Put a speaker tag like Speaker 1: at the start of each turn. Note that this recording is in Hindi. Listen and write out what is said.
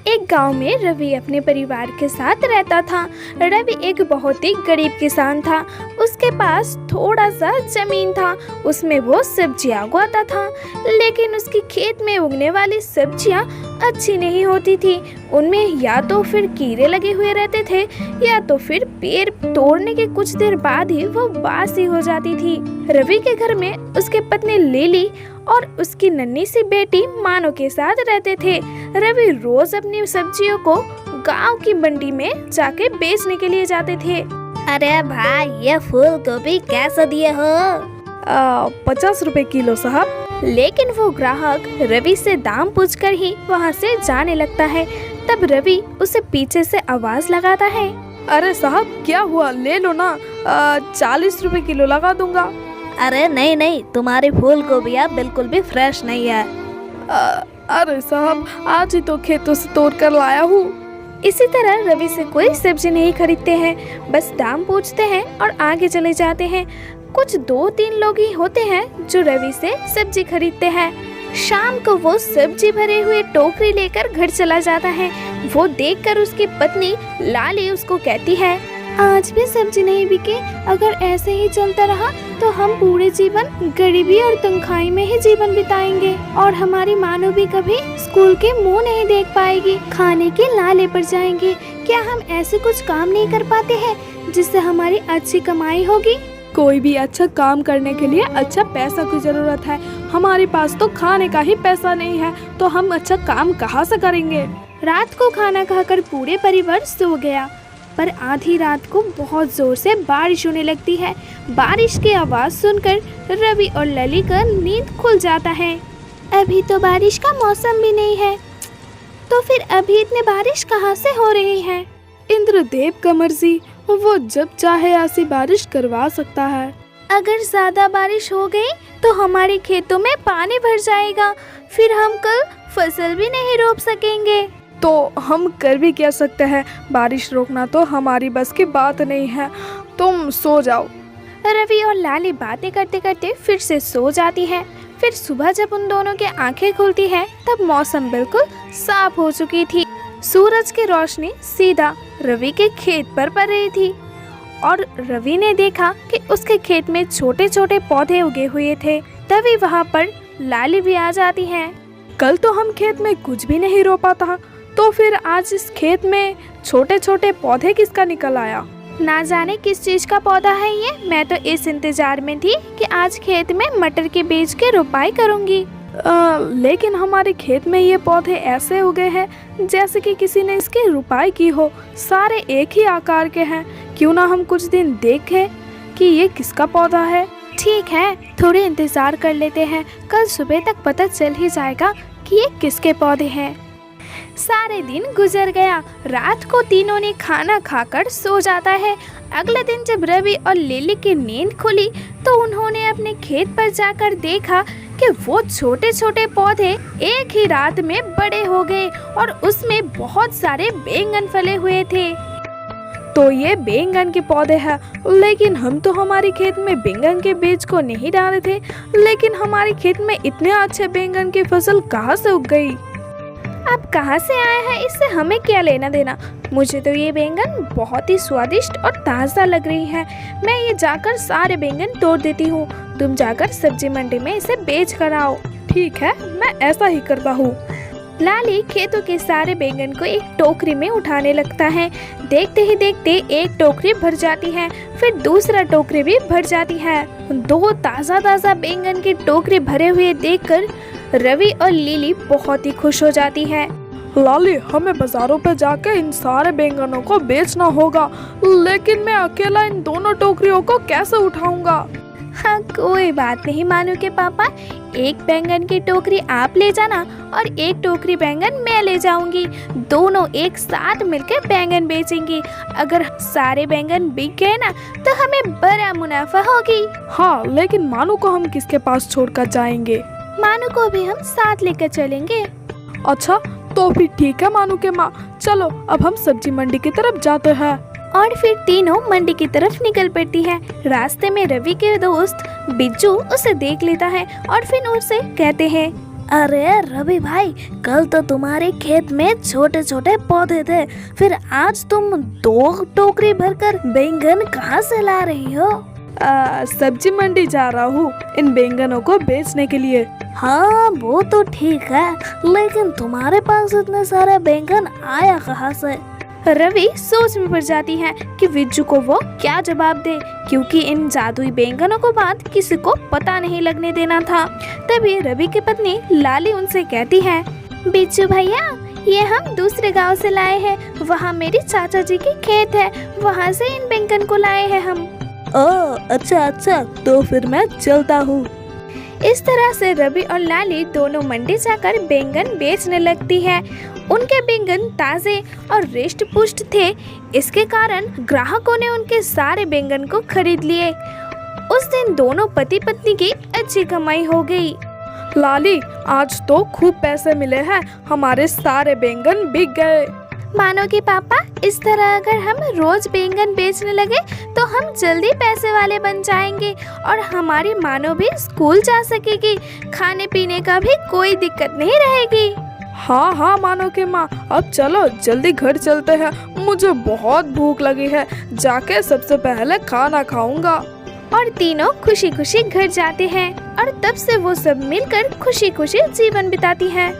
Speaker 1: एक गांव में रवि अपने परिवार के साथ रहता था। रवि एक बहुत ही गरीब किसान था। उसके पास थोड़ा सा जमीन था, उसमें वो सब्जियां उगाता था, लेकिन उसके खेत में उगने वाली सब्जियां अच्छी नहीं होती थी। उनमें या तो फिर कीड़े लगे हुए रहते थे या तो फिर पेड़ तोड़ने के कुछ देर बाद ही वो बासी हो जाती थी। रवि के घर में उसके पत्नी लिली और उसकी नन्ही सी बेटी मानो के साथ रहते थे। रवि रोज अपनी सब्जियों को गांव की मंडी में जाके बेचने के लिए जाते थे।
Speaker 2: अरे भाई, ये फूल गोभी कैसे दिए हो?
Speaker 1: 50 रुपए किलो साहब। लेकिन वो ग्राहक रवि से दाम पूछकर ही वहाँ से जाने लगता है। तब रवि उसे पीछे से आवाज लगाता है, अरे साहब क्या हुआ, ले लो ना, 40 रुपए किलो लगा दूंगा।
Speaker 2: अरे नहीं नहीं, तुम्हारी फूल गोभियाँ बिल्कुल भी फ्रेश नहीं है।
Speaker 1: अरे साहब, आज ही तो खेतों से तोड़ कर लाया हूँ। इसी तरह रवि से कोई सब्जी नहीं खरीदते हैं, बस दाम पूछते हैं और आगे चले जाते हैं। कुछ 2-3 लोग ही होते हैं जो रवि से सब्जी खरीदते हैं। शाम को वो सब्जी भरे हुए टोकरी लेकर घर चला जाता है। वो देखकर उसकी पत्नी लाली उसको कहती है, आज भी सब्जी नहीं बिके। अगर ऐसे ही चलता रहा तो हम पूरे जीवन गरीबी और तन्ख्वाही में ही जीवन बिताएंगे और हमारी मानो भी कभी स्कूल के मुंह नहीं देख पाएगी, खाने के लाले पड़ जाएंगे। क्या हम ऐसे कुछ काम नहीं कर पाते हैं जिससे हमारी अच्छी कमाई होगी? कोई भी अच्छा काम करने के लिए अच्छा पैसा की जरूरत है। हमारे पास तो खाने का ही पैसा नहीं है, तो हम अच्छा काम कहाँ से करेंगे? रात को खाना खाकर पूरे परिवार सो गया, पर आधी रात को बहुत जोर से बारिश होने लगती है। बारिश की आवाज सुनकर रवि और लली का नींद खुल जाता है। अभी तो बारिश का मौसम भी नहीं है, तो फिर अभी इतनी बारिश कहाँ से हो रही है? इंद्रदेव का मर्जी, वो जब चाहे ऐसी बारिश करवा सकता है। अगर ज्यादा बारिश हो गई तो हमारे खेतों में पानी भर जाएगा, फिर हम कल फसल भी नहीं रोप सकेंगे। तो हम कर भी क्या सकते हैं? बारिश रोकना तो हमारी बस की बात नहीं है, तुम सो जाओ। रवि और लाली बातें करते करते फिर से सो जाती है। फिर सुबह जब उन दोनों की आंखें खुलती है तब मौसम बिल्कुल साफ हो चुकी थी। सूरज की रोशनी सीधा रवि के खेत पर पड़ रही थी और रवि ने देखा कि उसके खेत में छोटे छोटे पौधे उगे हुए थे। तभी वहाँ पर लाली भी आ जाती है। कल तो हम खेत में कुछ भी नहीं रोपा था, तो फिर आज इस खेत में छोटे छोटे पौधे किसका निकल आया? ना जाने किस चीज का पौधा है ये। मैं तो इस इंतजार में थी कि आज खेत में मटर के बीज की रोपाई करूंगी। लेकिन हमारे खेत में ये पौधे ऐसे उगे हैं जैसे कि किसी ने इसकी रुपाई की हो। सारे एक ही आकार के हैं। क्यों ना हम कुछ दिन देखें कि ये किसका पौधा है? ठीक है, थोड़े इंतजार कर लेते हैं, कल सुबह तक पता चल ही जाएगा कि ये किसके पौधे हैं। सारे दिन गुजर गया। रात को तीनों ने खाना खाकर सो जाता है। अगले दिन जब रवि और लिली की नींद खुली तो उन्होंने अपने खेत पर जाकर देखा कि वो छोटे छोटे पौधे एक ही रात में बड़े हो गए और उसमें बहुत सारे बैंगन फले हुए थे। तो ये बैंगन के पौधे हैं, लेकिन हम तो हमारे खेत में बैंगन के बीज को नहीं डाले थे। लेकिन हमारे खेत में इतने अच्छे बैंगन की फसल कहाँ से उग गई? अब कहाँ से आया है, इससे हमें क्या लेना देना। मुझे तो ये बैंगन बहुत ही स्वादिष्ट और ताज़ा लग रही है। मैं ये जाकर सारे बैंगन तोड़ देती हूँ। तुम जाकर सब्जी मंडी में इसे बेच कर आओ। ठीक है, मैं ऐसा ही करता हूँ। लाली खेतों के सारे बैंगन को एक टोकरी में उठाने लगता है। देखते ही देखते एक टोकरी भर जाती है, फिर दूसरा टोकरी भी भर जाती है। 2 ताज़ा ताज़ा बैंगन की टोकरी भरे हुए देखकर रवि और लिली बहुत ही खुश हो जाती है। लाली, हमें बाजारों पे जाके इन सारे बैंगनों को बेचना होगा, लेकिन मैं अकेला इन दोनों टोकरियों को कैसे उठाऊंगा? हाँ, कोई बात नहीं मानू के पापा, एक बैंगन की टोकरी आप ले जाना और एक टोकरी बैंगन मैं ले जाऊंगी। दोनों एक साथ मिलकर बैंगन बेचेंगे। अगर सारे बैंगन बिक गए ना तो हमें बड़ा मुनाफा होगी। हाँ, लेकिन मानू को हम किसके पास छोड़कर जाएंगे? मानू को भी हम साथ लेकर चलेंगे। अच्छा, तो फिर ठीक है मानू के माँ, चलो अब हम सब्जी मंडी की तरफ जाते हैं। और फिर तीनों मंडी की तरफ निकल पड़ती है। रास्ते में रवि के दोस्त बिज्जू उसे देख लेता है और फिर उसे कहते हैं,
Speaker 2: अरे रवि भाई, कल तो तुम्हारे खेत में छोटे छोटे पौधे थे, फिर आज तुम 2 टोकरी भरकर बैंगन कहाँ से ला रही हो?
Speaker 1: सब्जी मंडी जा रहा हूँ इन बैंगनों को बेचने के लिए।
Speaker 2: हाँ वो तो ठीक है, लेकिन तुम्हारे पास इतने सारे बैंगन आया कहाँ से?
Speaker 1: रवि सोच में पड़ जाती है कि विज्जू को वो क्या जवाब दे, क्योंकि इन जादुई बैंगनों को बात किसी को पता नहीं लगने देना था। तभी रवि की पत्नी लाली उनसे कहती है, बिज्जू भैया, ये हम दूसरे गांव से लाए हैं, वहाँ मेरी चाचा जी की खेत है, वहाँ से इन बैंगन को लाए हैं हम।
Speaker 2: ओह अच्छा अच्छा, तो फिर मैं चलता हूँ।
Speaker 1: इस तरह से रवि और लाली दोनों मंडी जाकर बैंगन बेचने लगती है। उनके बैंगन ताजे और रिष्ट पुष्ट थे, इसके कारण ग्राहकों ने उनके सारे बैंगन को खरीद लिए। उस दिन दोनों पति पत्नी की अच्छी कमाई हो गई। लाली, आज तो खूब पैसे मिले हैं, हमारे सारे बैंगन बिक गए। मानो कि पापा, इस तरह अगर हम रोज बैंगन बेचने लगे तो हम जल्दी पैसे वाले बन जाएंगे और हमारी मानो भी स्कूल जा सकेगी, खाने पीने का भी कोई दिक्कत नहीं रहेगी। हाँ हाँ मानो की माँ, अब चलो जल्दी घर चलते हैं, मुझे बहुत भूख लगी है, जाके सबसे पहले खाना खाऊंगा। और तीनों खुशी खुशी घर जाते हैं और तब से वो सब मिलकर खुशी खुशी जीवन बिताती हैं।